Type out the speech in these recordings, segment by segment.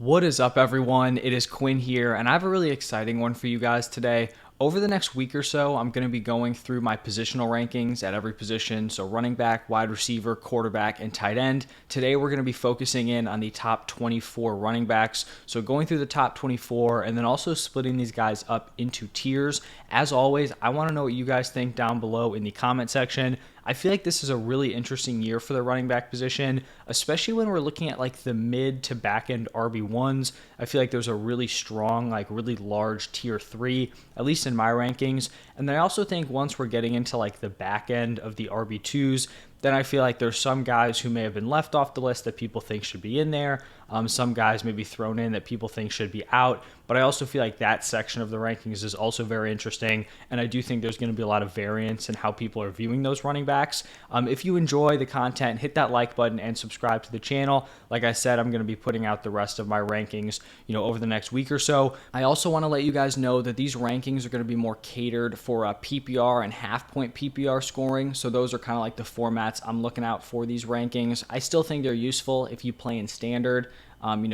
What is up, everyone? It is Quinn here, and I have a really exciting one for you guys today. Over the next week or so, I'm going to be going through my positional rankings at every position, so running back, wide receiver, quarterback, and tight end. Today, we're going to be focusing in on the top 24 running backs, so going through the top 24 and then also splitting these guys up into tiers. As always, I want to know what you guys think down below in the comment section. I feel like this is a really interesting year for the running back position, especially when we're looking at like the mid to back end RB1s. I feel like there's a really strong, like really large tier 3, at least in my rankings. And then I also think once we're getting into like the back end of the RB2s, then I feel like there's some guys who may have been left off the list that people think should be in there. Some guys may be thrown in that people think should be out. But I also feel like that section of the rankings is also very interesting. And I do think there's going to be a lot of variance in how people are viewing those running backs. If you enjoy the content, hit that like button and subscribe to the channel. Like I said, I'm going to be putting out the rest of my rankings, over the next week or so. I also want to let you guys know that these rankings are going to be more catered for PPR and half-point PPR scoring. So those are kind of like the formats I'm looking out for these rankings. I still think they're useful if you play in standard.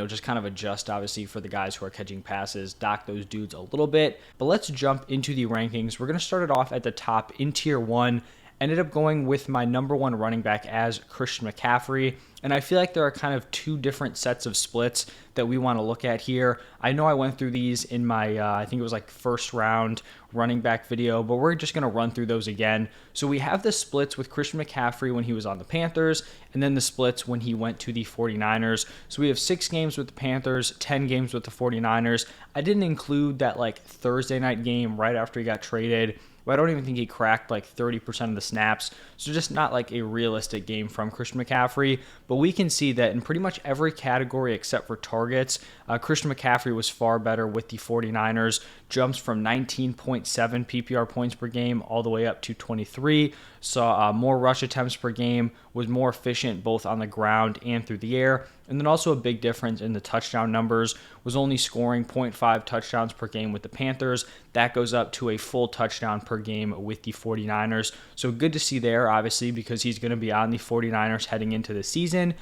Just kind of adjust, obviously, for the guys who are catching passes, dock those dudes a little bit. But let's jump into the rankings. We're going to start it off at the top in tier 1. Ended up going with my number 1 running back as Christian McCaffrey. And I feel like there are kind of two different sets of splits that we want to look at here. I know I went through these in my, I think it was like first round running back video, but we're just going to run through those again. So we have the splits with Christian McCaffrey when he was on the Panthers, and then the splits when he went to the 49ers. So we have 6 games with the Panthers, 10 games with the 49ers. I didn't include that like Thursday night game right after he got traded. But I don't even think he cracked like 30% of the snaps. So just not like a realistic game from Christian McCaffrey. But we can see that in pretty much every category except for targets, Christian McCaffrey was far better with the 49ers. Jumps from 19.7 PPR points per game all the way up to 23. Saw more rush attempts per game, was more efficient both on the ground and through the air. And then also a big difference in the touchdown numbers, was only scoring 0.5 touchdowns per game with the Panthers. That goes up to a full touchdown per game with the 49ers. So good to see there, obviously, because he's going to be on the 49ers heading into the season.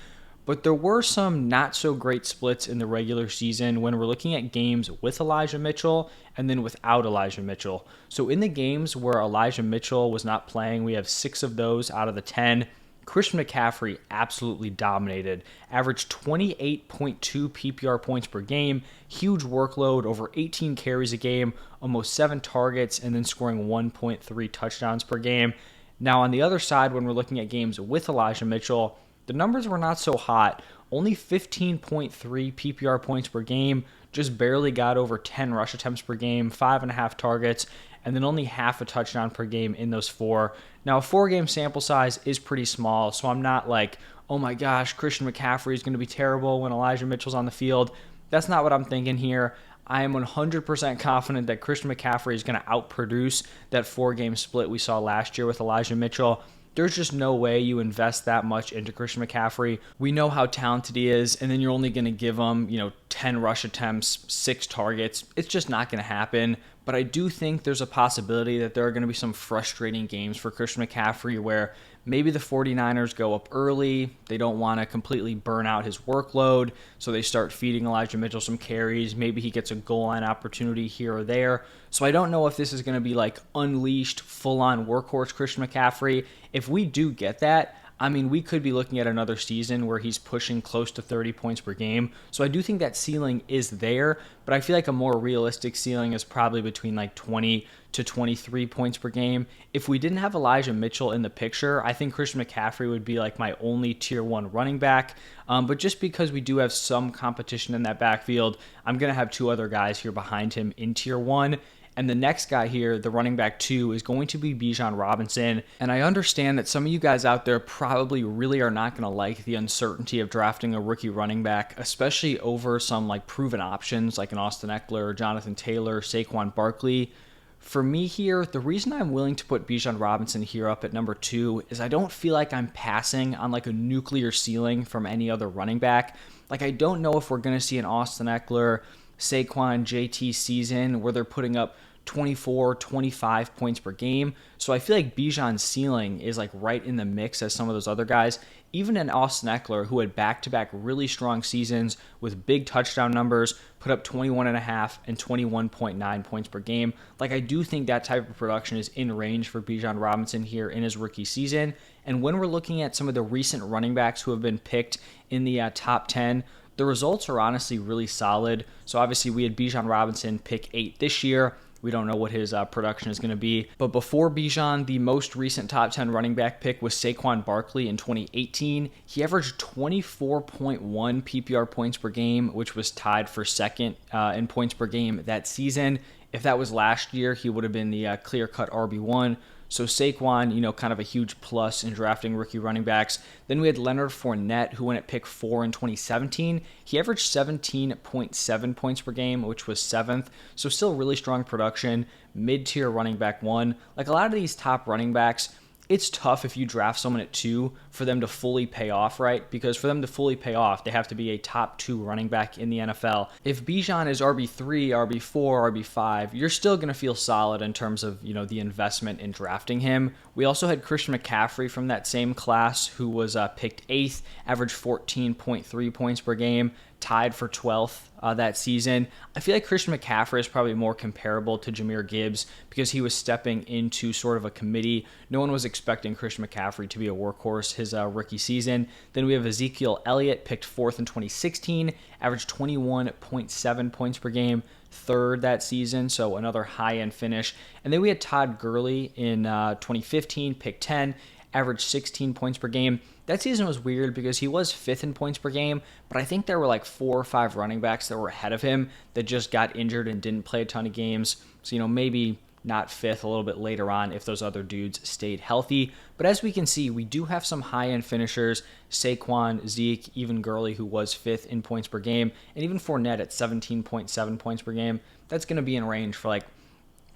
But there were some not so great splits in the regular season when we're looking at games with Elijah Mitchell and then without Elijah Mitchell. So in the games where Elijah Mitchell was not playing, we have 6 of those out of the 10. Christian McCaffrey absolutely dominated, averaged 28.2 PPR points per game, huge workload, over 18 carries a game, almost 7 targets, and then scoring 1.3 touchdowns per game. Now on the other side, when we're looking at games with Elijah Mitchell, the numbers were not so hot. Only 15.3 PPR points per game, just barely got over 10 rush attempts per game, 5.5 targets, and then only half a touchdown per game in those 4. Now, a 4-game sample size is pretty small, so I'm not like, oh my gosh, Christian McCaffrey is going to be terrible when Elijah Mitchell's on the field. That's not what I'm thinking here. I am 100% confident that Christian McCaffrey is going to outproduce that 4-game split we saw last year with Elijah Mitchell. There's just no way you invest that much into Christian McCaffrey. We know how talented he is, and then you're only going to give him, 10 rush attempts, 6 targets. It's just not going to happen. But I do think there's a possibility that there are going to be some frustrating games for Christian McCaffrey where maybe the 49ers go up early. They don't want to completely burn out his workload, so they start feeding Elijah Mitchell some carries. Maybe he gets a goal line opportunity here or there. So I don't know if this is going to be like unleashed, full-on workhorse Christian McCaffrey. If we do get that, we could be looking at another season where he's pushing close to 30 points per game. So I do think that ceiling is there, but I feel like a more realistic ceiling is probably between like 20 to 23 points per game. If we didn't have Elijah Mitchell in the picture, I think Christian McCaffrey would be like my only tier 1 running back. But just because we do have some competition in that backfield, I'm going to have 2 other guys here behind him in tier 1. And the next guy here, the running back 2, is going to be Bijan Robinson. And I understand that some of you guys out there probably really are not going to like the uncertainty of drafting a rookie running back, especially over some like proven options like an Austin Eckler, Jonathan Taylor, Saquon Barkley. For me here, the reason I'm willing to put Bijan Robinson here up at number 2 is I don't feel like I'm passing on like a nuclear ceiling from any other running back. Like I don't know if we're going to see an Austin Eckler, Saquon, JT season where they're putting up 24, 25 points per game. So I feel like Bijan's ceiling is like right in the mix as some of those other guys. Even an Austin Eckler, who had back-to-back really strong seasons with big touchdown numbers, put up 21.5 and 21.9 points per game. Like, I do think that type of production is in range for Bijan Robinson here in his rookie season. And when we're looking at some of the recent running backs who have been picked in the top 10, the results are honestly really solid. So obviously we had Bijan Robinson pick 8 this year. We don't know what his production is going to be. But before Bijan, the most recent top 10 running back pick was Saquon Barkley in 2018. He averaged 24.1 PPR points per game, which was tied for second in points per game that season. If that was last year, he would have been the clear-cut RB1. So Saquon, kind of a huge plus in drafting rookie running backs. Then we had Leonard Fournette, who went at pick 4 in 2017. He averaged 17.7 points per game, which was 7th. So still really strong production, mid-tier running back 1. Like a lot of these top running backs, it's tough if you draft someone at 2 for them to fully pay off, right? Because for them to fully pay off, they have to be a top 2 running back in the NFL. If Bijan is RB3, RB4, RB5, you're still going to feel solid in terms of, the investment in drafting him. We also had Christian McCaffrey from that same class who was picked 8th, averaged 14.3 points per game, tied for 12th that season. I feel like Christian McCaffrey is probably more comparable to Jahmyr Gibbs because he was stepping into sort of a committee. No one was expecting Christian McCaffrey to be a workhorse his rookie season. Then we have Ezekiel Elliott, picked 4th in 2016, averaged 21.7 points per game, 3rd that season, so another high-end finish. And then we had Todd Gurley in 2015, picked 10, averaged 16 points per game. That season was weird because he was 5th in points per game, but I think there were like 4 or 5 running backs that were ahead of him that just got injured and didn't play a ton of games. So, maybe not 5th a little bit later on if those other dudes stayed healthy. But as we can see, we do have some high-end finishers, Saquon, Zeke, even Gurley, who was 5th in points per game, and even Fournette at 17.7 points per game. That's going to be in range for like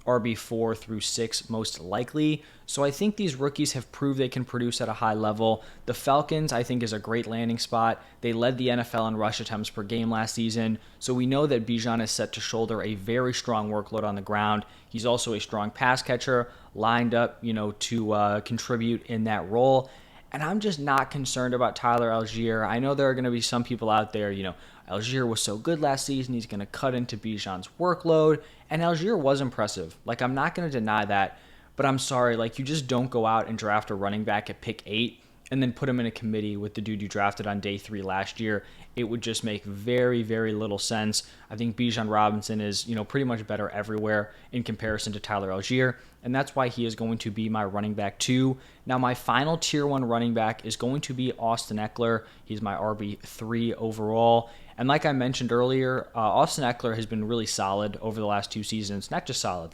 RB4 through 6 most likely. So I think these rookies have proved they can produce at a high level. The Falcons, I think, is a great landing spot. They led the NFL in rush attempts per game last season. So we know that Bijan is set to shoulder a very strong workload on the ground. He's also a strong pass catcher, lined up, to contribute in that role. And I'm just not concerned about Tyler Algier. I know there are going to be some people out there, Algier was so good last season, he's going to cut into Bijan's workload. And Algier was impressive. Like, I'm not going to deny that. But I'm sorry, you just don't go out and draft a running back at pick 8 and then put him in a committee with the dude you drafted on day 3 last year. It would just make very, very little sense. I think Bijan Robinson is, pretty much better everywhere in comparison to Tyler Algier. And that's why he is going to be my running back 2. Now, my final tier 1 running back is going to be Austin Eckler. He's my RB3 overall. And like I mentioned earlier, Austin Eckler has been really solid over the last 2 seasons. Not just solid,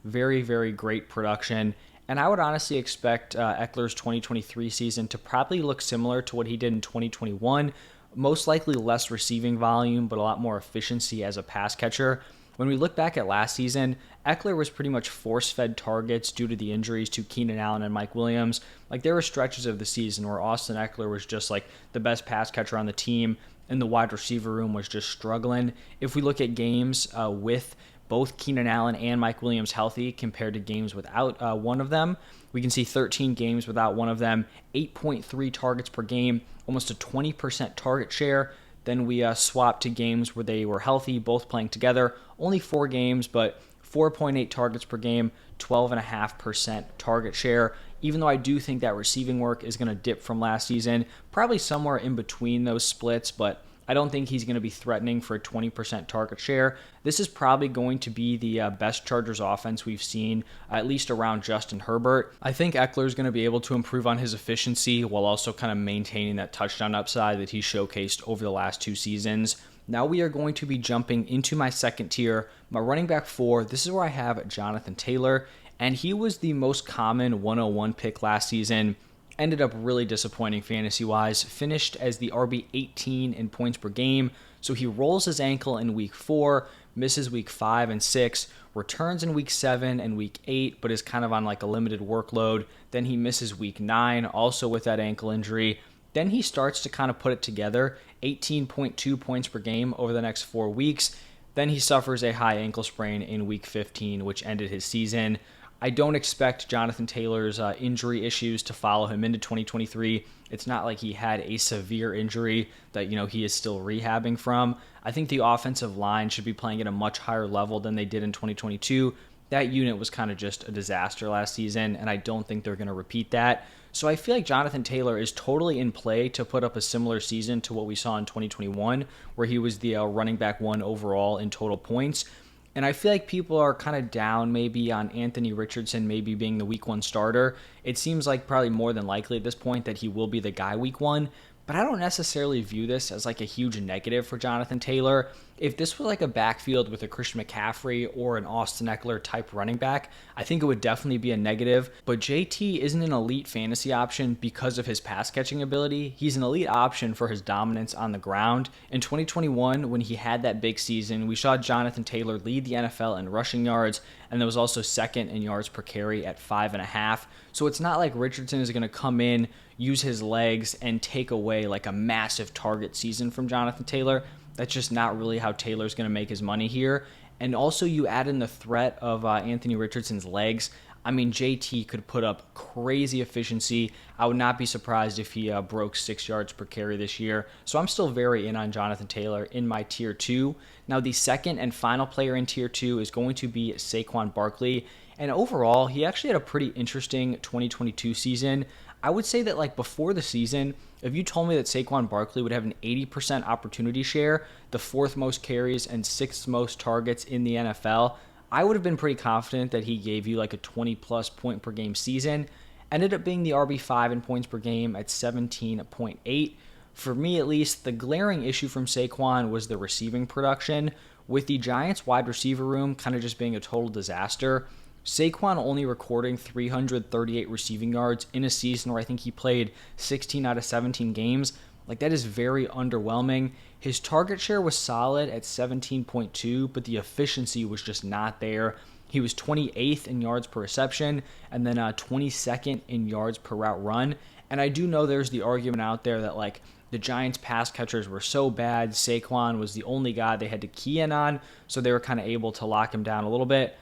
very, very great production. And I would honestly expect Eckler's 2023 season to probably look similar to what he did in 2021. Most likely less receiving volume, but a lot more efficiency as a pass catcher. When we look back at last season, Eckler was pretty much force-fed targets due to the injuries to Keenan Allen and Mike Williams. There were stretches of the season where Austin Eckler was just the best pass catcher on the team, and the wide receiver room was just struggling. If we look at games with both Keenan Allen and Mike Williams healthy compared to games without one of them, we can see 13 games without one of them, 8.3 targets per game, almost a 20% target share. Then we swapped to games where they were healthy, both playing together. Only 4 games, but 4.8 targets per game, 12.5% target share. Even though I do think that receiving work is going to dip from last season, probably somewhere in between those splits, but I don't think he's going to be threatening for a 20% target share. This is probably going to be the best Chargers offense we've seen, at least around Justin Herbert. I think Eckler is going to be able to improve on his efficiency while also kind of maintaining that touchdown upside that he showcased over the last 2 seasons. Now we are going to be jumping into my second tier, my running back 4. This is where I have Jonathan Taylor, and he was the most common 101 pick last season. Ended up really disappointing fantasy-wise. Finished as the RB18 in points per game. So he rolls his ankle in week 4, misses week 5 and 6, returns in week 7 and week 8, but is kind of on a limited workload. Then he misses week 9, also with that ankle injury. Then he starts to kind of put it together, 18.2 points per game over the next 4 weeks. Then he suffers a high ankle sprain in week 15, which ended his season. I don't expect Jonathan Taylor's injury issues to follow him into 2023. It's not like he had a severe injury that, he is still rehabbing from. I think the offensive line should be playing at a much higher level than they did in 2022. That unit was kind of just a disaster last season, and I don't think they're going to repeat that. So I feel like Jonathan Taylor is totally in play to put up a similar season to what we saw in 2021, where he was the running back 1 overall in total points. And I feel like people are kind of down maybe on Anthony Richardson maybe being the week 1 starter. It seems like probably more than likely at this point that he will be the guy week 1. But I don't necessarily view this as like a huge negative for Jonathan Taylor. If this was like a backfield with a Christian McCaffrey or an Austin Eckler type running back, I think it would definitely be a negative. But JT isn't an elite fantasy option because of his pass catching ability. He's an elite option for his dominance on the ground. In 2021, when he had that big season, we saw Jonathan Taylor lead the NFL in rushing yards, and there was also second in yards per carry at 5.5. So it's not like Richardson is going to come in, use his legs, and take away like a massive target season from Jonathan Taylor. That's just not really how Taylor's going to make his money here. And also you add in the threat of Anthony Richardson's legs. I mean, JT could put up crazy efficiency. I would not be surprised if he broke 6 yards per carry this year. So I'm still very in on Jonathan Taylor in my tier 2. Now the second and final player in tier 2 is going to be Saquon Barkley. And overall, he actually had a pretty interesting 2022 season. I would say that like before the season, if you told me that Saquon Barkley would have an 80% opportunity share, the 4th most carries and 6th most targets in the NFL, I would have been pretty confident that he gave you like a 20 plus point per game season. Ended up being the RB5 in points per game at 17.8. For me at least, the glaring issue from Saquon was the receiving production, with the Giants wide receiver room kind of just being a total disaster. Saquon only recording 338 receiving yards in a season where I think he played 16 out of 17 games. Like, that is very underwhelming. His target share was solid at 17.2, but the efficiency was just not there. He was 28th in yards per reception and then 22nd in yards per route run. And I do know there's the argument out there that like the Giants pass catchers were so bad, Saquon was the only guy they had to key in on, so they were kind of able to lock him down a little bit.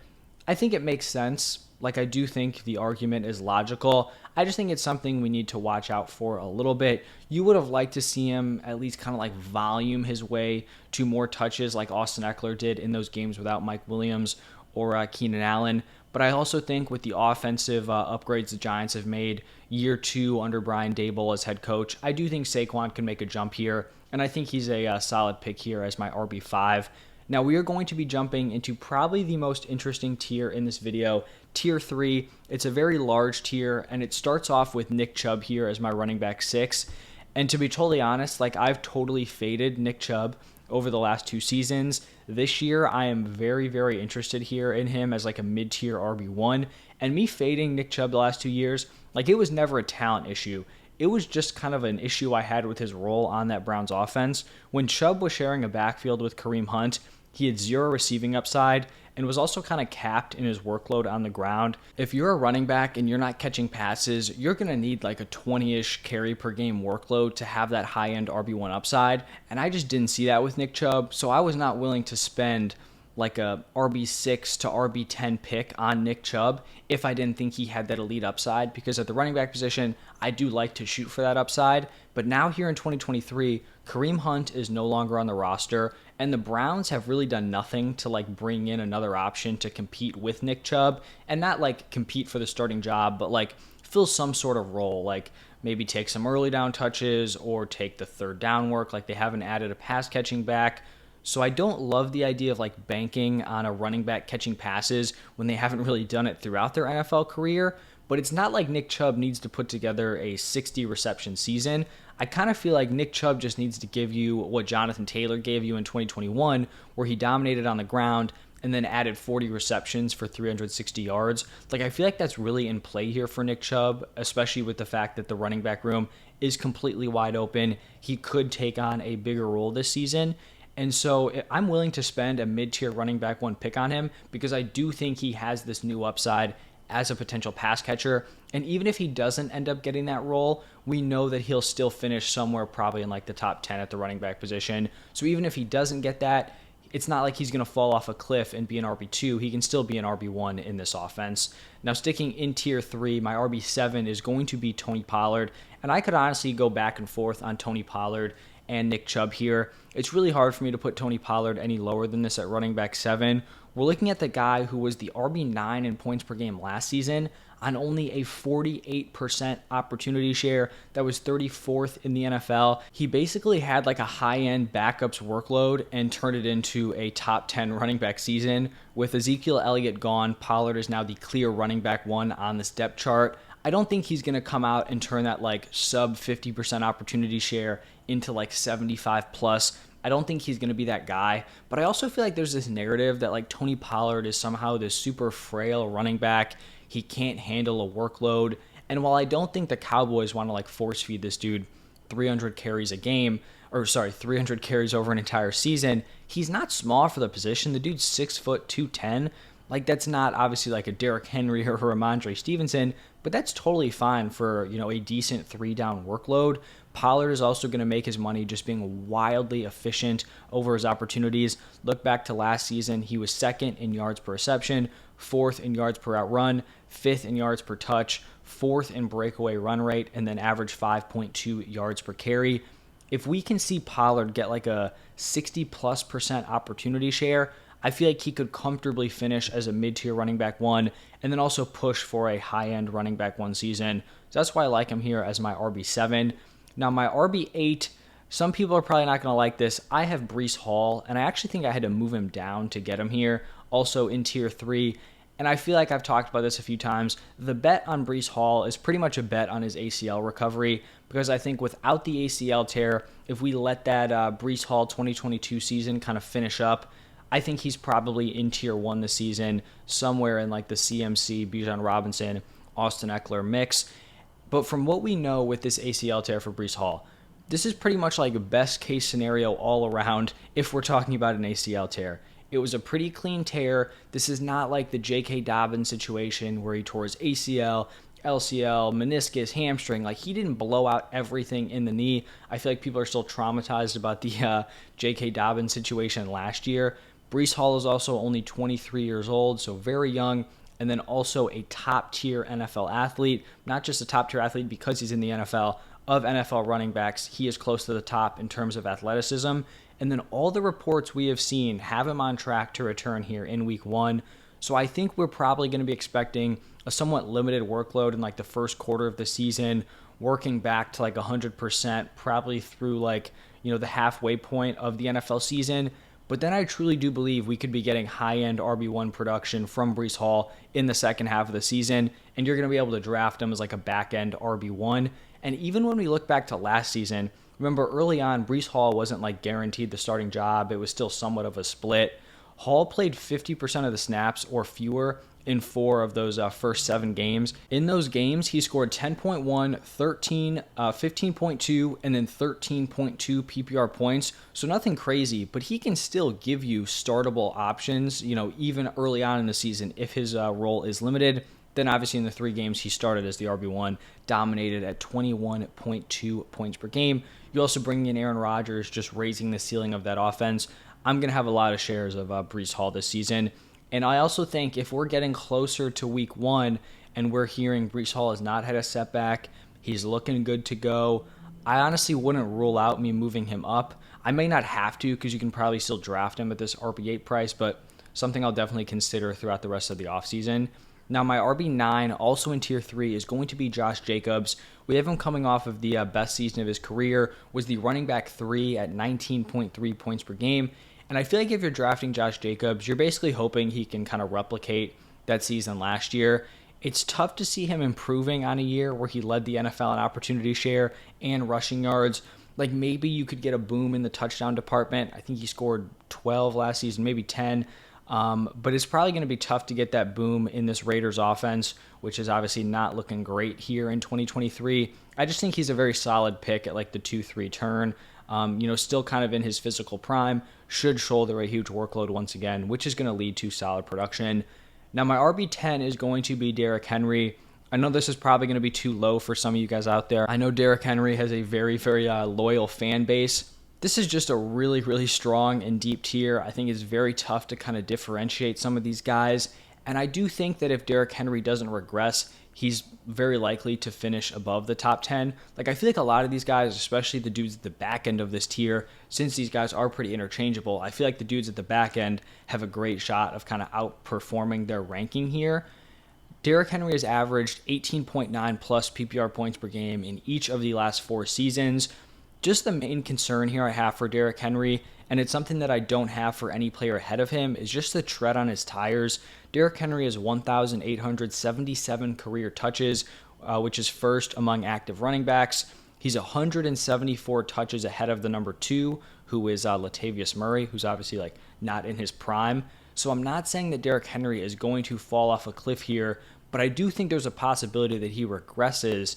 I think it makes sense. Like, I do think the argument is logical. I just think it's something we need to watch out for a little bit. You would have liked to see him at least kind of like volume his way to more touches like Austin Eckler did in those games without Mike Williams or Keenan Allen. But I also think with the offensive upgrades the Giants have made year 2 under Brian Daboll as head coach, I do think Saquon can make a jump here. And I think he's a solid pick here as my RB5. Now we are going to be jumping into probably the most interesting tier in this video, tier 3. It's a very large tier, and it starts off with Nick Chubb here as my running back 6. And to be totally honest, like, I've totally faded Nick Chubb over the last 2 seasons. This year, I am very, very interested here in him as like a mid-tier RB1. And me fading Nick Chubb the last 2 years, like, it was never a talent issue. It was just kind of an issue I had with his role on that Browns offense. When Chubb was sharing a backfield with Kareem Hunt, he had 0 receiving upside and was also kind of capped in his workload on the ground. If you're a running back and you're not catching passes, you're going to need like a 20-ish carry per game workload to have that high-end RB1 upside. And I just didn't see that with Nick Chubb, so I was not willing to spend like a RB6 to RB10 pick on Nick Chubb if I didn't think he had that elite upside, because at the running back position, I do like to shoot for that upside. But now here in 2023, Kareem Hunt is no longer on the roster, and the Browns have really done nothing to like bring in another option to compete with Nick Chubb, and not like compete for the starting job, but like fill some sort of role, like maybe take some early down touches or take the third down work. Like, they haven't added a pass catching back. So I don't love the idea of like banking on a running back catching passes when they haven't really done it throughout their NFL career. But it's not like Nick Chubb needs to put together a 60 reception season. I kind of feel like Nick Chubb just needs to give you what Jonathan Taylor gave you in 2021, where he dominated on the ground and then added 40 receptions for 360 yards. Like, I feel like that's really in play here for Nick Chubb, especially with the fact that the running back room is completely wide open. He could take on a bigger role this season. And so I'm willing to spend a mid-tier running back 1 pick on him because I do think he has this new upside as a potential pass catcher. And even if he doesn't end up getting that role, we know that he'll still finish somewhere probably in like the top 10 at the running back position. So even if he doesn't get that, it's not like he's going to fall off a cliff and be an RB2. He can still be an RB1 in this offense. Now, sticking in tier 3, my RB7 is going to be Tony Pollard. And I could honestly go back and forth on Tony Pollard and Nick Chubb here. It's really hard for me to put Tony Pollard any lower than this at running back 7. We're looking at the guy who was the RB9 in points per game last season on only a 48% opportunity share. That was 34th in the NFL. He basically had like a high-end backups workload and turned it into a top 10 running back season. With Ezekiel Elliott gone, Pollard is now the clear running back 1 on this depth chart. I don't think he's going to come out and turn that like sub 50% opportunity share into like 75 plus. I don't think he's going to be that guy, but I also feel like there's this narrative that like Tony Pollard is somehow this super frail running back. He can't handle a workload. And while I don't think the Cowboys want to like force feed this dude 300 carries a game, 300 carries over an entire season, he's not small for the position. The dude's 6 foot 210. Like, that's not obviously like a Derrick Henry or a Ramondre Stevenson, but that's totally fine for, a decent 3-down workload. Pollard is also going to make his money just being wildly efficient over his opportunities. Look back to last season, he was 2nd in yards per reception, 4th in yards per out run, 5th in yards per touch, 4th in breakaway run rate, and then average 5.2 yards per carry. If we can see Pollard get like a 60+% opportunity share, I feel like he could comfortably finish as a mid-tier running back 1 and then also push for a high-end running back 1 season. So that's why I like him here as my RB7. Now, my RB8, some people are probably not going to like this. I have Breece Hall, and I actually think I had to move him down to get him here, also in tier 3. And I feel like I've talked about this a few times. The bet on Breece Hall is pretty much a bet on his ACL recovery, because I think without the ACL tear, if we let that Breece Hall 2022 season kind of finish up, I think he's probably in tier 1 this season, somewhere in like the CMC, Bijan Robinson, Austin Eckler mix. But from what we know with this ACL tear for Breece Hall, this is pretty much like a best case scenario all around if we're talking about an ACL tear. It was a pretty clean tear. This is not like the J.K. Dobbins situation where he tore his ACL, LCL, meniscus, hamstring. Like, he didn't blow out everything in the knee. I feel like people are still traumatized about the J.K. Dobbins situation last year. Breece Hall is also only 23 years old, so very young, and then also a top-tier NFL athlete. Not just a top-tier athlete because he's in the NFL. Of NFL running backs, he is close to the top in terms of athleticism. And then all the reports we have seen have him on track to return here in week 1. So I think we're probably going to be expecting a somewhat limited workload in like the first quarter of the season, working back to like 100%, probably through like, the halfway point of the NFL season. But then I truly do believe we could be getting high-end RB1 production from Breece Hall in the second half of the season, and you're going to be able to draft him as like a back-end RB1. And even when we look back to last season, remember early on, Breece Hall wasn't like guaranteed the starting job. It was still somewhat of a split. Hall played 50% of the snaps or fewer in 4 of those first 7 games. In those games, he scored 10.1, 13, 15.2, and then 13.2 PPR points. So nothing crazy, but he can still give you startable options, even early on in the season if his role is limited. Then obviously in the 3 games he started as the RB1, dominated at 21.2 points per game. You also bring in Aaron Rodgers, just raising the ceiling of that offense. I'm going to have a lot of shares of Breece Hall this season. And I also think if we're getting closer to week 1 and we're hearing Breece Hall has not had a setback, he's looking good to go, I honestly wouldn't rule out me moving him up. I may not have to because you can probably still draft him at this RB8 price, but something I'll definitely consider throughout the rest of the offseason. Now, my RB9, also in Tier 3, is going to be Josh Jacobs. We have him coming off of the best season of his career, was the running back 3 at 19.3 points per game. And I feel like if you're drafting Josh Jacobs, you're basically hoping he can kind of replicate that season last year. It's tough to see him improving on a year where he led the NFL in opportunity share and rushing yards. Like, maybe you could get a boom in the touchdown department. I think he scored 12 last season, maybe 10. But it's probably going to be tough to get that boom in this Raiders offense, which is obviously not looking great here in 2023. I just think he's a very solid pick at like the 2-3 turn. Still kind of in his physical prime, should shoulder a huge workload once again, which is going to lead to solid production. Now, my RB10 is going to be Derrick Henry. I know this is probably going to be too low for some of you guys out there. I know Derrick Henry has a very, very loyal fan base. This is just a really, really strong and deep tier. I think it's very tough to kind of differentiate some of these guys. And I do think that if Derrick Henry doesn't regress, he's very likely to finish above the top 10. Like, I feel like a lot of these guys, especially the dudes at the back end of this tier, since these guys are pretty interchangeable, I feel like the dudes at the back end have a great shot of kind of outperforming their ranking here. Derrick Henry has averaged 18.9 plus PPR points per game in each of the last 4 seasons. Just the main concern here I have for Derrick Henry, and it's something that I don't have for any player ahead of him, is just the tread on his tires. Derrick Henry has 1,877 career touches, which is first among active running backs. He's 174 touches ahead of the number 2, who is Latavius Murray, who's obviously like not in his prime. So I'm not saying that Derrick Henry is going to fall off a cliff here, but I do think there's a possibility that he regresses.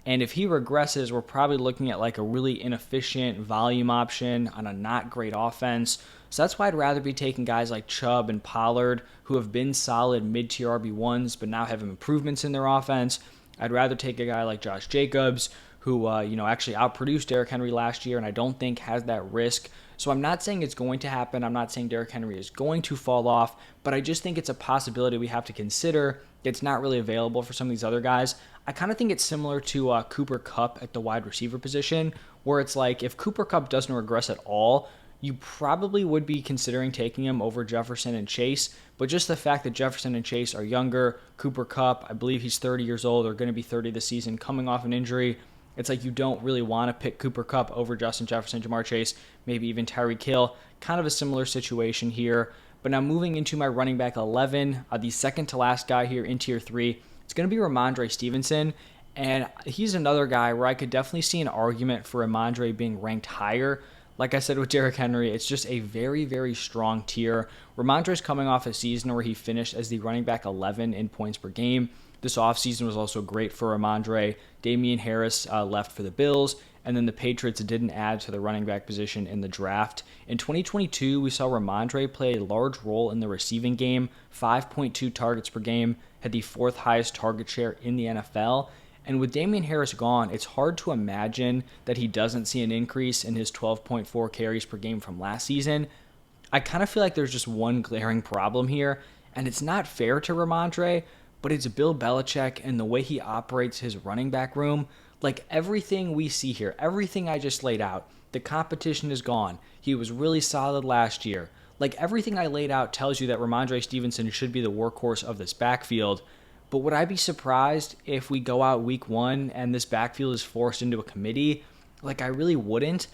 And if he regresses, we're probably looking at like a really inefficient volume option on a not great offense. So that's why I'd rather be taking guys like Chubb and Pollard, who have been solid mid-tier RB1s, but now have improvements in their offense. I'd rather take a guy like Josh Jacobs, who actually outproduced Derrick Henry last year, and I don't think has that risk. So I'm not saying it's going to happen. I'm not saying Derrick Henry is going to fall off, but I just think it's a possibility we have to consider. It's not really available for some of these other guys. I kind of think it's similar to Cooper Kupp at the wide receiver position, where it's like if Cooper Kupp doesn't regress at all, you probably would be considering taking him over Jefferson and Chase. But just the fact that Jefferson and Chase are younger, Cooper Kupp, I believe he's 30 years old or going to be 30 this season, coming off an injury, it's like you don't really want to pick Cooper Kupp over Justin Jefferson, Jamar Chase, maybe even Tyreek Hill. Kind of a similar situation here. But now moving into my running back 11, the second to last guy here in tier 3, it's going to be Ramondre Stevenson. And he's another guy where I could definitely see an argument for Ramondre being ranked higher. Like I said with Derrick Henry, it's just a very, very strong tier. Ramondre's coming off a season where he finished as the running back 11 in points per game. This offseason was also great for Ramondre. Damian Harris left for the Bills, and then the Patriots didn't add to the running back position in the draft. In 2022, we saw Ramondre play a large role in the receiving game, 5.2 targets per game, had the 4th highest target share in the NFL. And with Damian Harris gone, it's hard to imagine that he doesn't see an increase in his 12.4 carries per game from last season. I kind of feel like there's just one glaring problem here, and it's not fair to Ramondre, but it's Bill Belichick and the way he operates his running back room. Like everything we see here, everything I just laid out, the competition is gone. He was really solid last year. Like everything I laid out tells you that Ramondre Stevenson should be the workhorse of this backfield. But would I be surprised if we go out week 1 and this backfield is forced into a committee? Like, I really wouldn't.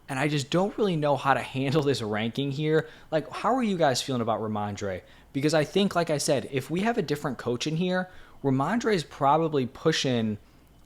And I just don't really know how to handle this ranking here. Like, how are you guys feeling about Ramondre? Because I think, like I said, if we have a different coach in here, Ramondre is probably pushing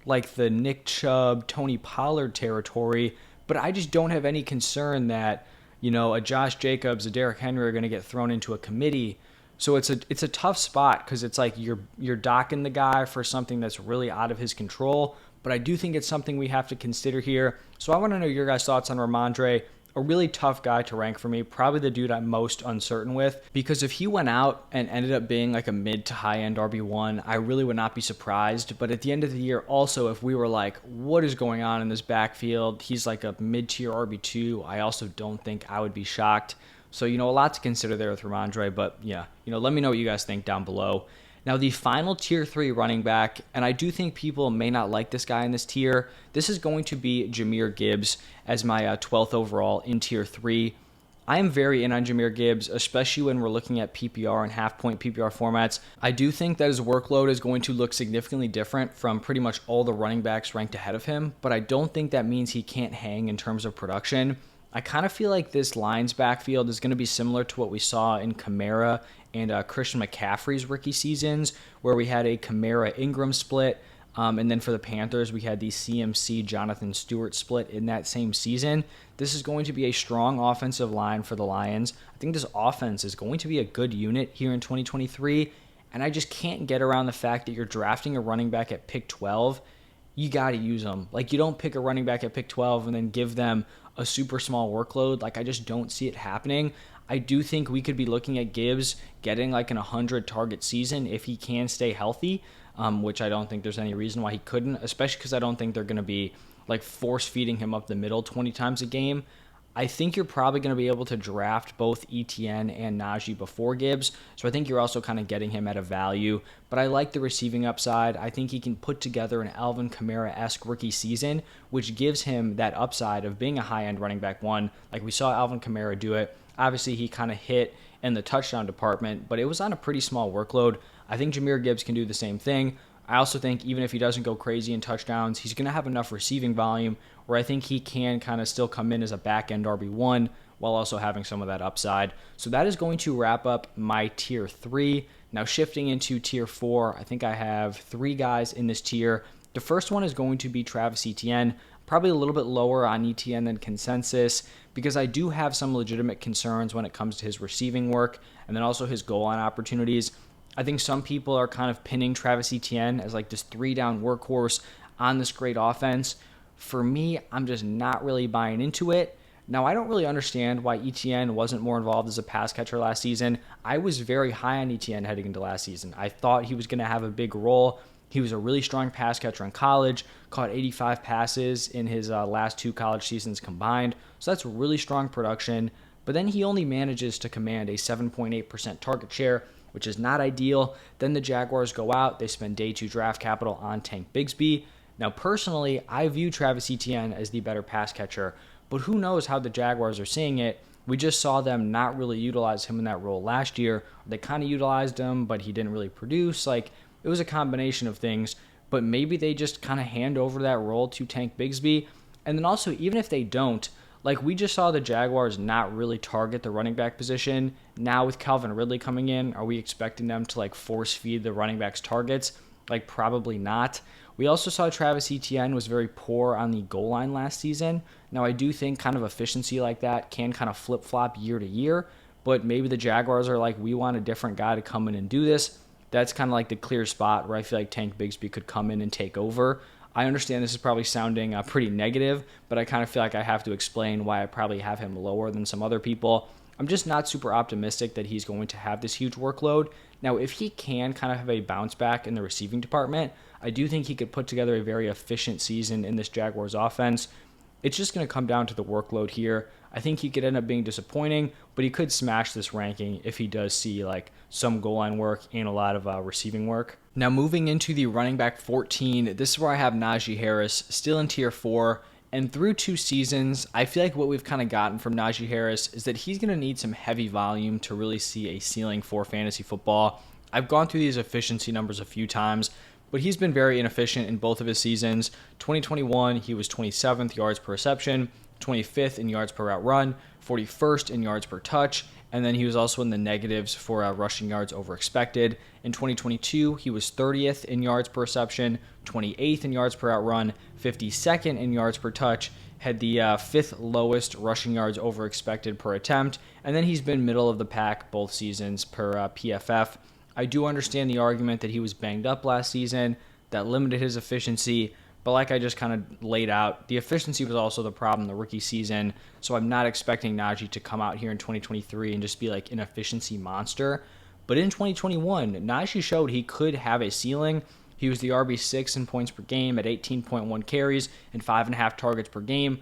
like the Nick Chubb, Tony Pollard territory. But I just don't have any concern that, a Josh Jacobs, a Derrick Henry are going to get thrown into a committee. So it's a tough spot because it's like you're docking the guy for something that's really out of his control. But I do think it's something we have to consider here. So I want to know your guys' thoughts on Ramondre. A really tough guy to rank for me, probably the dude I'm most uncertain with, because if he went out and ended up being like a mid to high end RB1, I really would not be surprised. But at the end of the year, also, if we were like, what is going on in this backfield? He's like a mid tier RB2. I also don't think I would be shocked. So, a lot to consider there with Ramondre, but yeah, let me know what you guys think down below. Now, the final tier 3 running back, and I do think people may not like this guy in this tier, this is going to be Jahmyr Gibbs as my 12th overall in tier 3. I am very in on Jahmyr Gibbs, especially when we're looking at PPR and half-point PPR formats. I do think that his workload is going to look significantly different from pretty much all the running backs ranked ahead of him, but I don't think that means he can't hang in terms of production. I kind of feel like this Lions backfield is going to be similar to what we saw in Kamara and Christian McCaffrey's rookie seasons, where we had a Kamara-Ingram split, and then for the Panthers, we had the CMC-Jonathan Stewart split in that same season. This is going to be a strong offensive line for the Lions. I think this offense is going to be a good unit here in 2023, and I just can't get around the fact that you're drafting a running back at pick 12. You got to use them. Like, you don't pick a running back at pick 12 and then give them a super small workload. Like, I just don't see it happening. I do think we could be looking at Gibbs getting like an 100 target season if he can stay healthy, which I don't think there's any reason why he couldn't, especially because I don't think they're going to be like force feeding him up the middle 20 times a game. I think you're probably going to be able to draft both ETN and Najee before Gibbs, so I think you're also kind of getting him at a value. But I like the receiving upside. I think he can put together an Alvin Kamara-esque rookie season, which gives him that upside of being a high-end running back one, like we saw Alvin Kamara do it. Obviously, he kind of hit in the touchdown department, but it was on a pretty small workload. I think Jahmyr Gibbs can do the same thing. I also think even if he doesn't go crazy in touchdowns, he's going to have enough receiving volume where I think he can kind of still come in as a back-end RB1 while also having some of that upside. So that is going to wrap up my tier 3. Now shifting into tier 4, I think I have 3 guys in this tier. The first one is going to be Travis Etienne, probably a little bit lower on Etienne than consensus because I do have some legitimate concerns when it comes to his receiving work and then also his goal line opportunities. I think some people are kind of pinning Travis Etienne as like this 3-down workhorse on this great offense. For me, I'm just not really buying into it. Now, I don't really understand why Etienne wasn't more involved as a pass catcher last season. I was very high on Etienne heading into last season. I thought he was going to have a big role. He was a really strong pass catcher in college, caught 85 passes in his last 2 college seasons combined. So that's really strong production. But then he only manages to command a 7.8% target share, which is not ideal. Then the Jaguars go out. They spend day 2 draft capital on Tank Bigsby. Now, personally, I view Travis Etienne as the better pass catcher, but who knows how the Jaguars are seeing it. We just saw them not really utilize him in that role last year. They kind of utilized him, but he didn't really produce. Like, it was a combination of things, but maybe they just kind of hand over that role to Tank Bigsby. And then also, even if they don't, like we just saw the Jaguars not really target the running back position. Now with Calvin Ridley coming in, are we expecting them to like force feed the running backs targets? Like probably not. We also saw Travis Etienne was very poor on the goal line last season. Now I do think kind of efficiency like that can kind of flip-flop year to year, but maybe the Jaguars are like, we want a different guy to come in and do this. That's kind of like the clear spot where I feel like Tank Bigsby could come in and take over. I understand this is probably sounding pretty negative, but I kind of feel like I have to explain why I probably have him lower than some other people. I'm just not super optimistic that he's going to have this huge workload. Now, if he can kind of have a bounce back in the receiving department, I do think he could put together a very efficient season in this Jaguars offense. It's just going to come down to the workload here. I think he could end up being disappointing, but he could smash this ranking if he does see like some goal line work and a lot of receiving work. Now moving into the running back 14, this is where I have Najee Harris still in tier 4. And through 2 seasons, I feel like what we've kind of gotten from Najee Harris is that he's going to need some heavy volume to really see a ceiling for fantasy football. I've gone through these efficiency numbers a few times, but he's been very inefficient in both of his seasons. 2021, he was 27th yards per reception, 25th in yards per route run, 41st in yards per touch, and then he was also in the negatives for rushing yards over expected. In 2022, he was 30th in yards per reception, 28th in yards per route run, 52nd in yards per touch, had the 5th lowest rushing yards over expected per attempt, and then he's been middle of the pack both seasons per PFF. I do understand the argument that he was banged up last season, that limited his efficiency, but like I just kind of laid out, the efficiency was also the problem the rookie season, so I'm not expecting Najee to come out here in 2023 and just be like an efficiency monster. But in 2021, Najee showed he could have a ceiling. He was the RB6 in points per game at 18.1 carries and 5.5 targets per game.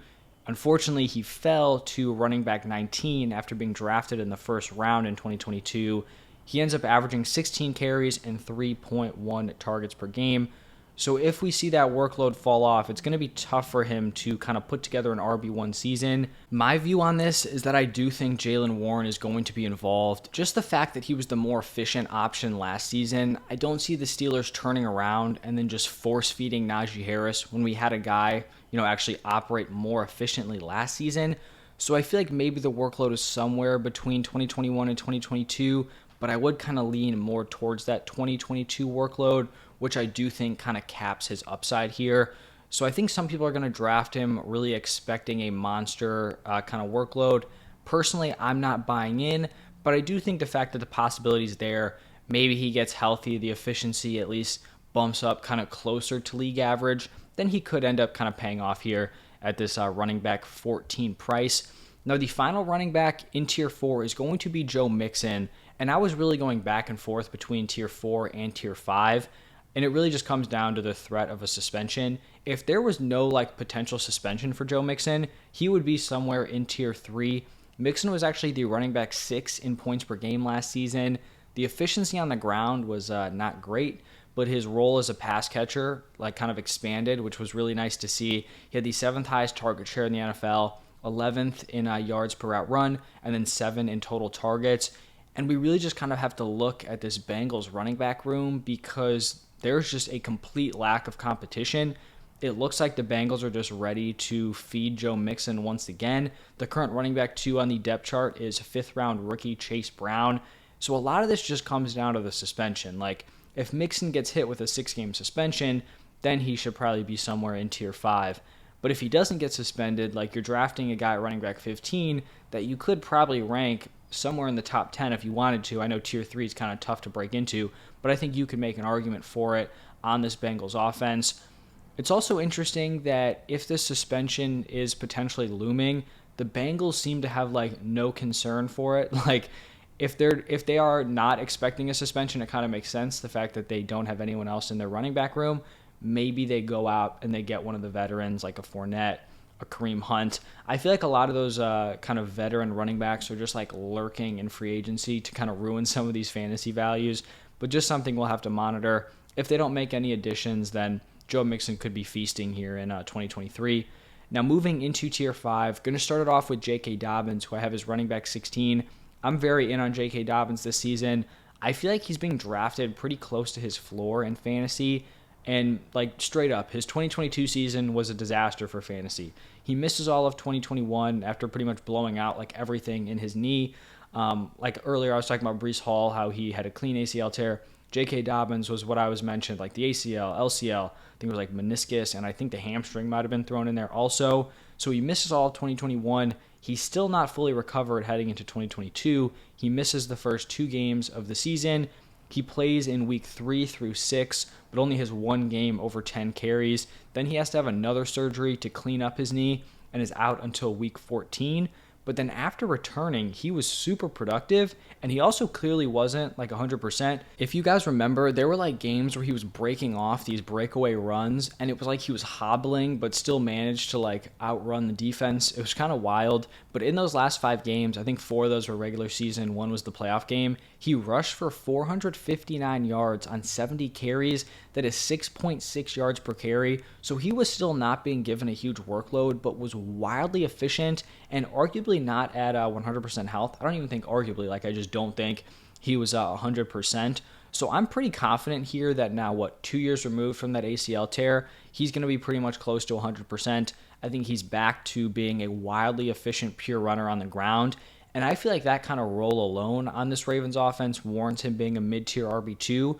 Unfortunately, he fell to running back 19 after being drafted in the first round in 2022. He ends up averaging 16 carries and 3.1 targets per game. So if we see that workload fall off, it's going to be tough for him to kind of put together an RB1 season. My view on this is that I do think Jaylen Warren is going to be involved. Just the fact that he was the more efficient option last season, I don't see the Steelers turning around and then just force-feeding Najee Harris when we had a guy, actually operate more efficiently last season. So I feel like maybe the workload is somewhere between 2021 and 2022, but I would kind of lean more towards that 2022 workload, which I do think kind of caps his upside here. So I think some people are going to draft him really expecting a monster kind of workload. Personally, I'm not buying in, but I do think the fact that the possibility is there, maybe he gets healthy, the efficiency at least bumps up kind of closer to league average, then he could end up kind of paying off here at this running back 14 price. Now, the final running back in tier 4 is going to be Joe Mixon, and I was really going back and forth between tier 4 and tier 5. And it really just comes down to the threat of a suspension. If there was no like potential suspension for Joe Mixon, he would be somewhere in tier 3. Mixon was actually the running back 6 in points per game last season. The efficiency on the ground was not great, but his role as a pass catcher like kind of expanded, which was really nice to see. He had the 7th highest target share in the NFL, 11th in yards per route run, and then 7 in total targets. And we really just kind of have to look at this Bengals running back room because there's just a complete lack of competition. It looks like the Bengals are just ready to feed Joe Mixon once again. The current running back 2 on the depth chart is 5th round rookie Chase Brown. So a lot of this just comes down to the suspension. Like, if Mixon gets hit with a 6-game suspension, then he should probably be somewhere in tier 5. But if he doesn't get suspended, like you're drafting a guy at running back 15 that you could probably rank somewhere in the top 10 if you wanted to. I know tier 3 is kind of tough to break into, but I think you could make an argument for it on this Bengals offense. It's also interesting that if this suspension is potentially looming, the Bengals seem to have like no concern for it. Like if they are not expecting a suspension, it kind of makes sense. The fact that they don't have anyone else in their running back room, maybe they go out and they get one of the veterans like a Fournette, a Kareem Hunt. I feel like a lot of those kind of veteran running backs are just like lurking in free agency to kind of ruin some of these fantasy values, but just something we'll have to monitor. If they don't make any additions, then Joe Mixon could be feasting here in 2023. Now moving into tier 5, going to start it off with J.K. Dobbins, who I have as running back 16. I'm very in on J.K. Dobbins this season. I feel like he's being drafted pretty close to his floor in fantasy. And like straight up, his 2022 season was a disaster for fantasy. He misses all of 2021 after pretty much blowing out like everything in his knee. Like earlier, I was talking about Breece Hall, how he had a clean ACL tear. J.K. Dobbins was what I was mentioned, like the ACL, LCL, I think it was like meniscus, and I think the hamstring might have been thrown in there also. So he misses all of 2021. He's still not fully recovered heading into 2022. He misses the first 2 games of the season. He plays in week 3 through 6, but only has 1 game over 10 carries. Then he has to have another surgery to clean up his knee and is out until week 14. But then after returning, he was super productive, and he also clearly wasn't like 100%. If you guys remember, there were like games where he was breaking off these breakaway runs, and it was like he was hobbling, but still managed to like outrun the defense. It was kind of wild. But in those last 5 games, I think 4 of those were regular season, 1 was the playoff game. He rushed for 459 yards on 70 carries. That is 6.6 yards per carry. So he was still not being given a huge workload, but was wildly efficient and arguably not at 100% health. I don't even think arguably, like I just don't think he was 100%. So I'm pretty confident here that now, 2 years removed from that ACL tear, he's going to be pretty much close to 100%. I think he's back to being a wildly efficient pure runner on the ground. And I feel like that kind of role alone on this Ravens offense warrants him being a mid-tier RB2.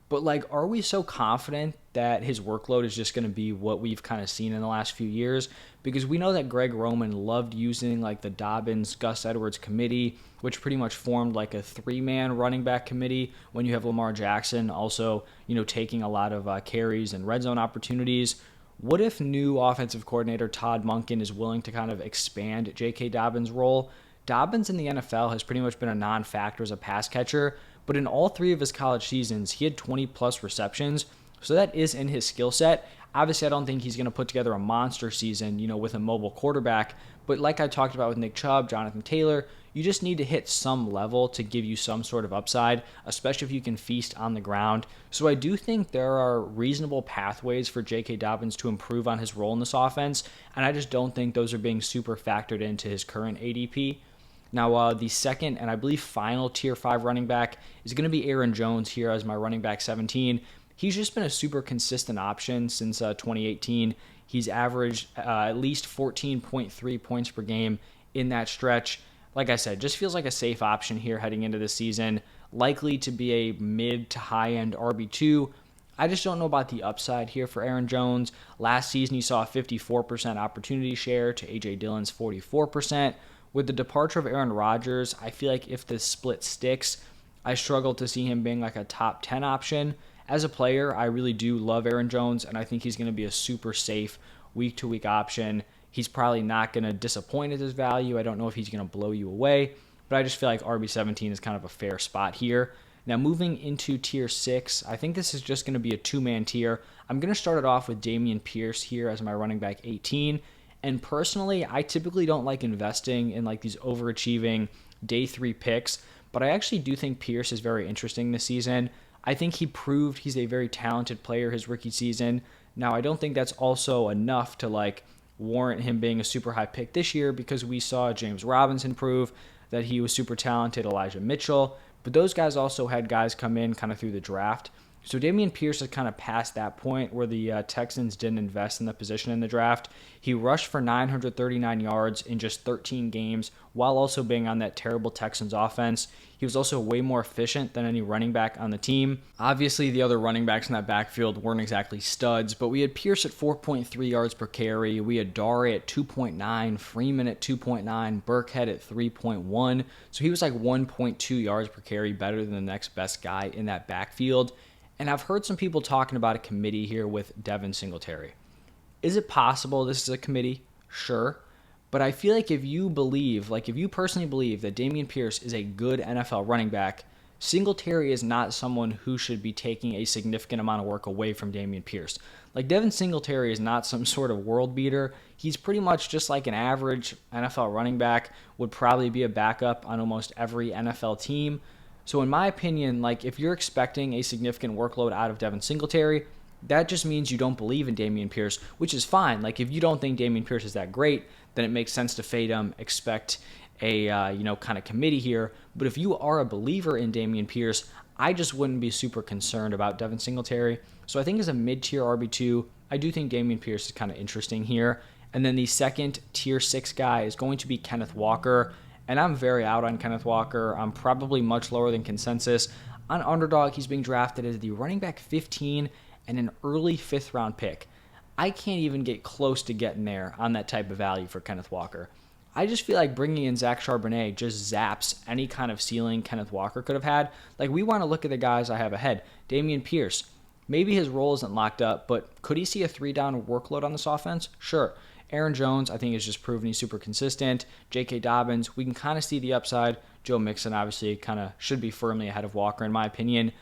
But like, are we so confident that his workload is just going to be what we've kind of seen in the last few years? Because we know that Greg Roman loved using like the Dobbins, Gus Edwards committee, which pretty much formed like a 3-man running back committee when you have Lamar Jackson also, taking a lot of carries and red zone opportunities. What if new offensive coordinator Todd Monken is willing to kind of expand J.K. Dobbins' role? Dobbins in the NFL has pretty much been a non-factor as a pass catcher, but in all 3 of his college seasons, he had 20-plus receptions, so that is in his skill set. Obviously, I don't think he's going to put together a monster season, with a mobile quarterback, but like I talked about with Nick Chubb, Jonathan Taylor, you just need to hit some level to give you some sort of upside, especially if you can feast on the ground. So I do think there are reasonable pathways for J.K. Dobbins to improve on his role in this offense, and I just don't think those are being super factored into his current ADP. Now, the second and I believe final tier 5 running back is going to be Aaron Jones here as my running back 17. He's just been a super consistent option since 2018. He's averaged at least 14.3 points per game in that stretch. Like I said, just feels like a safe option here heading into the season. Likely to be a mid to high end RB2. I just don't know about the upside here for Aaron Jones. Last season, he saw a 54% opportunity share to A.J. Dillon's 44%. With the departure of Aaron Rodgers, I feel like if this split sticks, I struggle to see him being like a top 10 option. As a player, I really do love Aaron Jones, and I think he's going to be a super safe week-to-week option. He's probably not going to disappoint at his value. I don't know if he's going to blow you away, but I just feel like RB17 is kind of a fair spot here. Now, moving into tier 6, I think this is just going to be a two-man tier. I'm going to start it off with Dameon Pierce here as my running back 18. And personally, I typically don't like investing in like these overachieving day 3 picks, but I actually do think Pierce is very interesting this season. I think he proved he's a very talented player his rookie season. Now, I don't think that's also enough to like warrant him being a super high pick this year, because we saw James Robinson prove that he was super talented, Elijah Mitchell, but those guys also had guys come in kind of through the draft. So Dameon Pierce is kind of past that point where the Texans didn't invest in the position in the draft. He rushed for 939 yards in just 13 games while also being on that terrible Texans offense. He was also way more efficient than any running back on the team. Obviously, the other running backs in that backfield weren't exactly studs, but we had Pierce at 4.3 yards per carry. We had Dare at 2.9, Freeman at 2.9, Burkhead at 3.1. So he was like 1.2 yards per carry better than the next best guy in that backfield. And I've heard some people talking about a committee here with Devin Singletary. Is it possible this is a committee? Sure. But I feel like if you personally believe that Dameon Pierce is a good NFL running back, Singletary is not someone who should be taking a significant amount of work away from Dameon Pierce. Like, Devin Singletary is not some sort of world beater. He's pretty much just like an average NFL running back, would probably be a backup on almost every NFL team. So in my opinion, like, if you're expecting a significant workload out of Devin Singletary, that just means you don't believe in Dameon Pierce, which is fine. Like, if you don't think Dameon Pierce is that great, then it makes sense to fade him, expect a kind of committee here. But if you are a believer in Dameon Pierce, I just wouldn't be super concerned about Devin Singletary. So I think as a mid-tier RB2, I do think Dameon Pierce is kind of interesting here. And then the second tier 6 guy is going to be Kenneth Walker. And I'm very out on Kenneth Walker. I'm probably much lower than consensus. On Underdog, he's being drafted as the running back 15 and an early 5th round pick. I can't even get close to getting there on that type of value for Kenneth Walker. I just feel like bringing in Zach Charbonnet just zaps any kind of ceiling Kenneth Walker could have had. Like, we want to look at the guys I have ahead. Dameon Pierce. Maybe his role isn't locked up, but could he see a 3-down workload on this offense? Sure. Aaron Jones, I think, has just proven he's super consistent. J.K. Dobbins, we can kind of see the upside. Joe Mixon, obviously, kind of should be firmly ahead of Walker, in my opinion.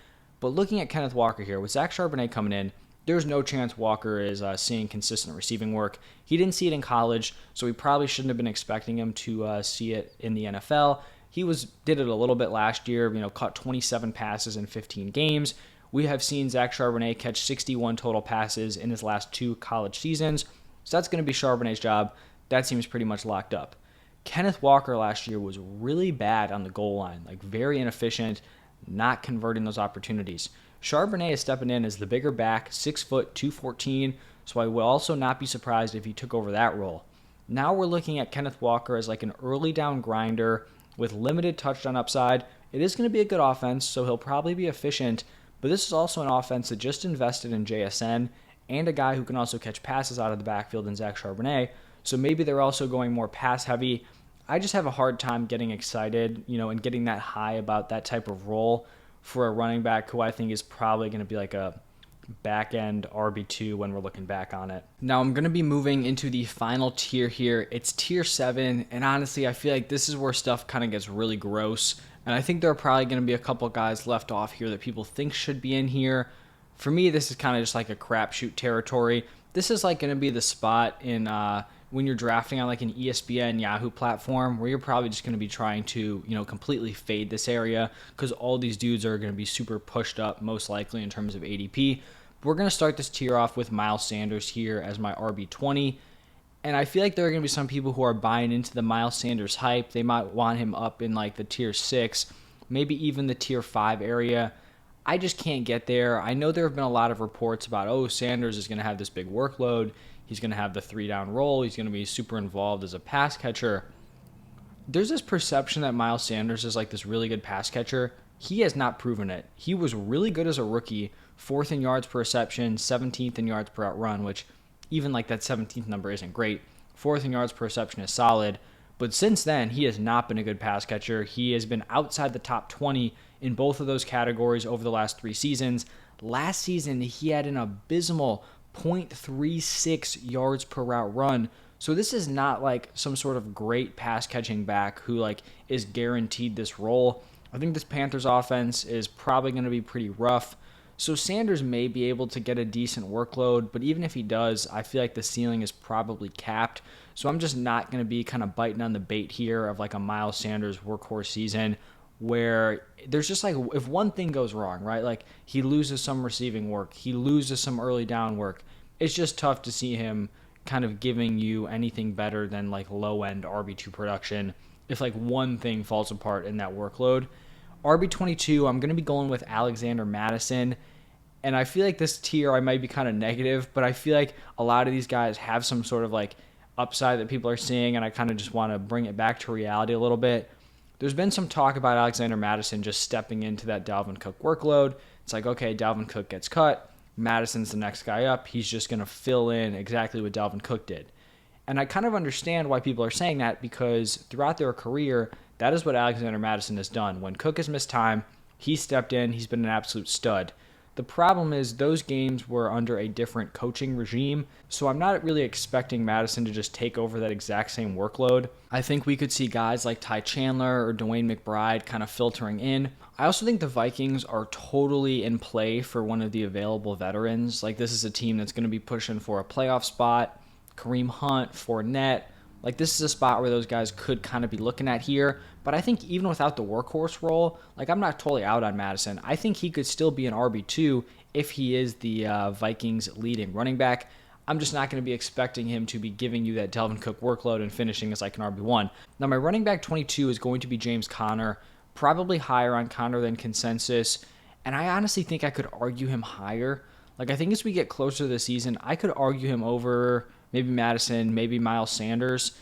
But looking at Kenneth Walker here, with Zach Charbonnet coming in, there's no chance Walker is seeing consistent receiving work. He didn't see it in college, so we probably shouldn't have been expecting him to see it in the NFL. He did it a little bit last year, caught 27 passes in 15 games. We have seen Zach Charbonnet catch 61 total passes in his last 2 college seasons. So that's going to be Charbonnet's job. That seems pretty much locked up. Kenneth Walker last year was really bad on the goal line, like very inefficient, not converting those opportunities. Charbonnet is stepping in as the bigger back, 6 foot, 214, so I would also not be surprised if he took over that role. Now we're looking at Kenneth Walker as like an early down grinder with limited touchdown upside. It is going to be a good offense, so he'll probably be efficient, but this is also an offense that just invested in JSN and a guy who can also catch passes out of the backfield in Zach Charbonnet. So maybe they're also going more pass heavy. I just have a hard time getting excited, and getting that high about that type of role for a running back who I think is probably going to be like a back-end RB2 when we're looking back on it. Now I'm going to be moving into the final tier here. It's tier 7, and honestly, I feel like this is where stuff kind of gets really gross. And I think there are probably going to be a couple guys left off here that people think should be in here. For me, this is kind of just like a crapshoot territory. This is like going to be the spot in when you're drafting on like an ESPN Yahoo platform where you're probably just going to be trying to, completely fade this area because all these dudes are going to be super pushed up, most likely in terms of ADP. But we're going to start this tier off with Miles Sanders here as my RB20. And I feel like there are going to be some people who are buying into the Miles Sanders hype. They might want him up in like the tier 6, maybe even the tier 5 area. I just can't get there. I know there have been a lot of reports about, Sanders is going to have this big workload. He's going to have the 3-down role. He's going to be super involved as a pass catcher. There's this perception that Miles Sanders is like this really good pass catcher. He has not proven it. He was really good as a rookie, 4th in yards per reception, 17th in yards per out run, which even like that 17th number isn't great. 4th in yards per reception is solid. But since then, he has not been a good pass catcher. He has been outside the top 20 in both of those categories over the last 3 seasons. Last season, he had an abysmal 0.36 yards per route run. So this is not like some sort of great pass catching back who like is guaranteed this role. I think this Panthers offense is probably going to be pretty rough. So Sanders may be able to get a decent workload, but even if he does, I feel like the ceiling is probably capped. So I'm just not going to be kind of biting on the bait here of like a Miles Sanders workhorse season where there's just like, if one thing goes wrong, right? Like he loses some receiving work, he loses some early down work. It's just tough to see him kind of giving you anything better than like low end RB2 production if like one thing falls apart in that workload. RB22, I'm going to be going with Alexander Madison. And I feel like this tier I might be kind of negative, but I feel like a lot of these guys have some sort of like upside that people are seeing, and I kind of just want to bring it back to reality a little bit. There's been some talk about Alexander Madison just stepping into that Dalvin Cook workload. It's like, okay, Dalvin Cook gets cut. Madison's the next guy up. He's just going to fill in exactly what Dalvin Cook did. And I kind of understand why people are saying that because throughout their career, that is what Alexander Madison has done. When Cook has missed time, he stepped in. He's been an absolute stud. The problem is those games were under a different coaching regime, so I'm not really expecting Madison to just take over that exact same workload. I think we could see guys like Ty Chandler or Dwayne McBride kind of filtering in. I also think the Vikings are totally in play for one of the available veterans. Like, this is a team that's going to be pushing for a playoff spot. Kareem Hunt, Fournette. Like, this is a spot where those guys could kind of be looking at here. But I think even without the workhorse role, like, I'm not totally out on Madison. I think he could still be an RB2 if he is the Vikings' leading running back. I'm just not going to be expecting him to be giving you that Dalvin Cook workload and finishing as like an RB1. Now, my running back 22 is going to be James Conner, probably higher on Conner than consensus. And I honestly think I could argue him higher. Like, I think as we get closer to the season, I could argue him over maybe Madison, maybe Miles Sanders.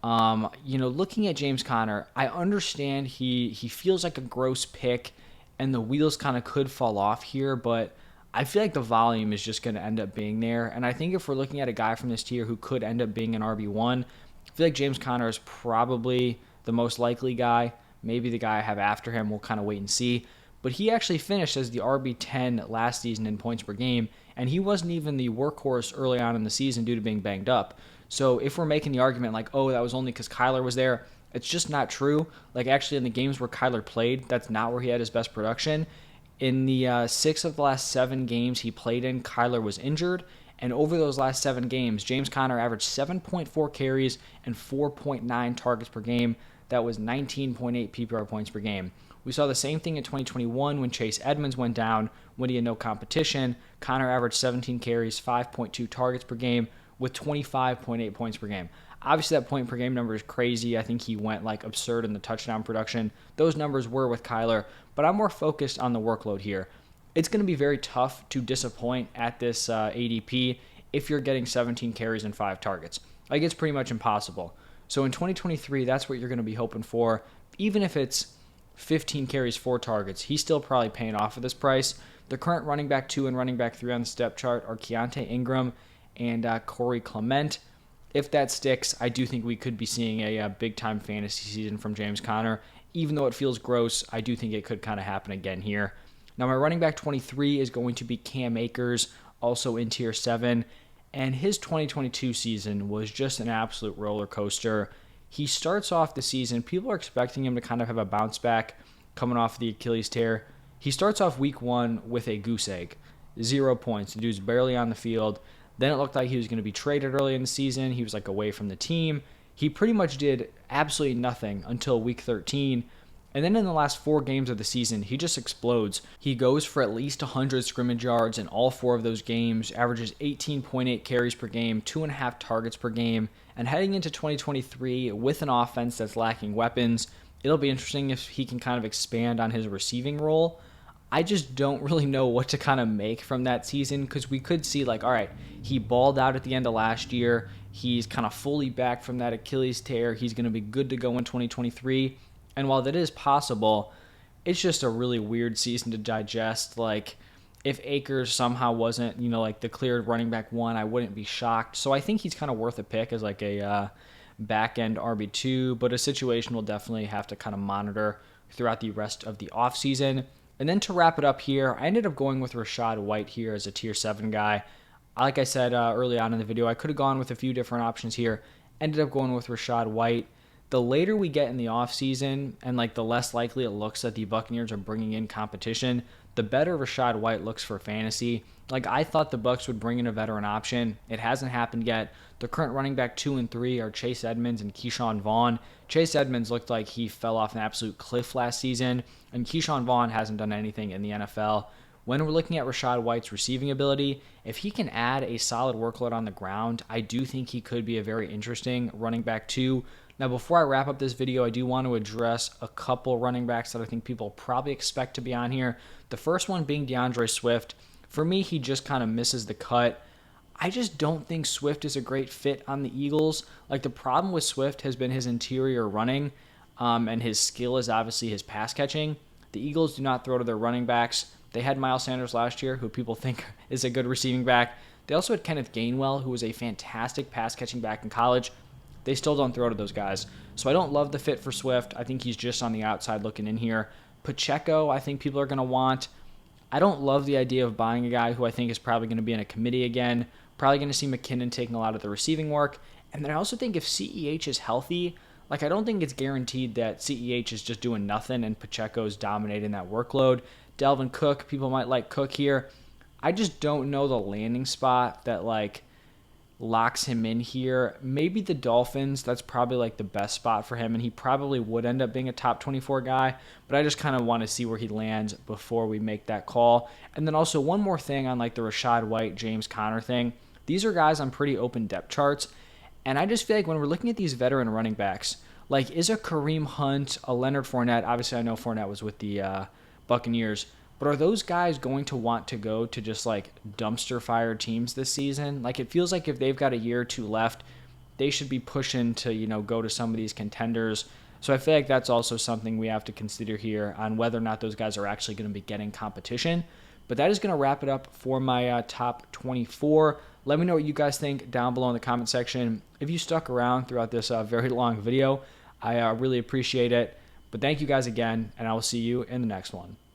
Looking at James Conner, I understand he feels like a gross pick and the wheels kind of could fall off here, but I feel like the volume is just going to end up being there. And I think if we're looking at a guy from this tier who could end up being an RB1, I feel like James Conner is probably the most likely guy. Maybe the guy I have after him, we'll kind of wait and see. But he actually finished as the RB10 last season in points per game, and he wasn't even the workhorse early on in the season due to being banged up. So if we're making the argument like, oh, that was only because Kyler was there, it's just not true. Like, actually, in the games where Kyler played, that's not where he had his best production. In the 6 of the last 7 games he played in, Kyler was injured. And over those last 7 games, James Conner averaged 7.4 carries and 4.9 targets per game. That was 19.8 PPR points per game. We saw the same thing in 2021 when Chase Edmonds went down, when he had no competition. Conner averaged 17 carries, 5.2 targets per game with 25.8 points per game. Obviously, that point per game number is crazy. I think he went like absurd in the touchdown production. Those numbers were with Kyler, but I'm more focused on the workload here. It's going to be very tough to disappoint at this ADP if you're getting 17 carries and 5 targets. Like, it's pretty much impossible. So in 2023, that's what you're going to be hoping for. Even if it's 15 carries, 4 targets, he's still probably paying off at this price. The current running back 2 and running back 3 on the step chart are Keontae Ingram and Corey Clement. If that sticks, I do think we could be seeing a big-time fantasy season from James Conner. Even though it feels gross, I do think it could kind of happen again here. Now, my running back 23 is going to be Cam Akers, also in Tier 7. And his 2022 season was just an absolute roller coaster. He starts off the season, people are expecting him to kind of have a bounce back coming off the Achilles tear. He starts off week 1 with a goose egg. 0 points. The dude's barely on the field. Then it looked like he was going to be traded early in the season. He was like away from the team. He pretty much did absolutely nothing until week 13. And then in the last 4 games of the season, he just explodes. He goes for at least 100 scrimmage yards in all 4 of those games, averages 18.8 carries per game, 2.5 targets per game. And heading into 2023 with an offense that's lacking weapons, it'll be interesting if he can kind of expand on his receiving role. I just don't really know what to kind of make from that season because we could see like, all right, he balled out at the end of last year. He's kind of fully back from that Achilles tear. He's going to be good to go in 2023. And while that is possible, it's just a really weird season to digest. Like, if Akers somehow wasn't, like the cleared running back 1, I wouldn't be shocked. So I think he's kind of worth a pick as like a back-end RB2, but a situation we'll definitely have to kind of monitor throughout the rest of the offseason. And then to wrap it up here, I ended up going with Rachaad White here as a Tier 7 guy. Like I said early on in the video, I could have gone with a few different options here. Ended up going with Rachaad White. The later we get in the offseason and like the less likely it looks that the Buccaneers are bringing in competition, the better Rachaad White looks for fantasy. Like I thought the Bucs would bring in a veteran option. It hasn't happened yet. The current running back 2 and 3 are Chase Edmonds and Keyshawn Vaughn. Chase Edmonds looked like he fell off an absolute cliff last season, and Keyshawn Vaughn hasn't done anything in the NFL. When we're looking at Rachaad White's receiving ability, if he can add a solid workload on the ground, I do think he could be a very interesting running back 2. Now, before I wrap up this video, I do want to address a couple running backs that I think people probably expect to be on here. The first one being DeAndre Swift. For me, he just kind of misses the cut. I just don't think Swift is a great fit on the Eagles. Like, the problem with Swift has been his interior running, and his skill is obviously his pass catching. The Eagles do not throw to their running backs. They had Miles Sanders last year, who people think is a good receiving back. They also had Kenneth Gainwell, who was a fantastic pass catching back in college. They still don't throw to those guys. So I don't love the fit for Swift. I think he's just on the outside looking in here. Pacheco, I think people are going to want. I don't love the idea of buying a guy who I think is probably going to be in a committee again. Probably going to see McKinnon taking a lot of the receiving work. And then I also think if CEH is healthy, like I don't think it's guaranteed that CEH is just doing nothing and Pacheco is dominating that workload. Dalvin Cook, people might like Cook here. I just don't know the landing spot that like locks him in here. Maybe the Dolphins, that's probably like the best spot for him, and he probably would end up being a top 24 guy, but I just kind of want to see where he lands before we make that call. And then also one more thing on like the Rachaad White, James Conner thing. These are guys on pretty open depth charts, and I just feel like when we're looking at these veteran running backs, like is a Kareem Hunt, a Leonard Fournette, obviously I know Fournette was with the Buccaneers, but are those guys going to want to go to just like dumpster fire teams this season? Like it feels like if they've got a year or two left, they should be pushing to, go to some of these contenders. So I feel like that's also something we have to consider here on whether or not those guys are actually going to be getting competition. But that is going to wrap it up for my top 24. Let me know what you guys think down below in the comment section. If you stuck around throughout this very long video, I really appreciate it. But thank you guys again, and I will see you in the next one.